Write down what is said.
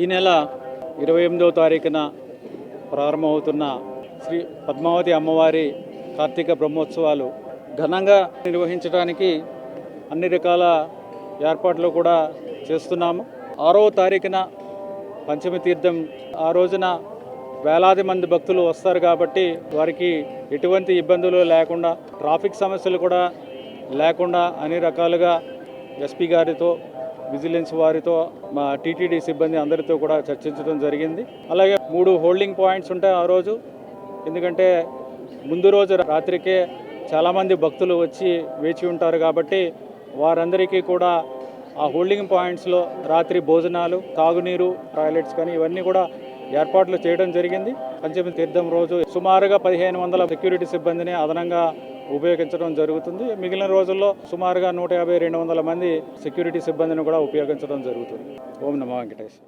ఈ నెల 28వ తారీఖున ప్రారంభమవుతున్న శ్రీ పద్మావతి అమ్మవారి కార్తీక బ్రహ్మోత్సవాలు ఘనంగా నిర్వహించడానికి అన్ని రకాల ఏర్పాట్లు కూడా చేస్తున్నాము. 6వ తారీఖున పంచమి తీర్థం. ఆ రోజున వేలాది మంది భక్తులు వస్తారు కాబట్టి వారికి ఎటువంటి ఇబ్బందులు లేకుండా, ట్రాఫిక్ సమస్యలు కూడా లేకుండా అన్ని రకాలుగా ఎస్పీ గారితో, విజిలెన్స్ వారితో, మా టీటీడీ సిబ్బంది అందరితో కూడా చర్చించడం జరిగింది. అలాగే 3 హోల్డింగ్ పాయింట్స్ ఉంటాయి ఆ రోజు. ఎందుకంటే ముందు రోజు రాత్రికే చాలామంది భక్తులు వచ్చి వేచి ఉంటారు కాబట్టి వారందరికీ కూడా ఆ హోల్డింగ్ పాయింట్స్లో రాత్రి భోజనాలు, తాగునీరు, టాయిలెట్స్ కానీ ఇవన్నీ కూడా ఏర్పాట్లు చేయడం జరిగింది. పంచమి తీర్థం రోజు సుమారుగా 1500 సెక్యూరిటీ సిబ్బందిని అదనంగా ఉపయోగించడం జరుగుతుంది. మిగిలిన రోజుల్లో సుమారుగా 150-200 మంది సెక్యూరిటీ సిబ్బందిని కూడా ఉపయోగించడం జరుగుతుంది. ఓం నమో వెంకటేశ్వర.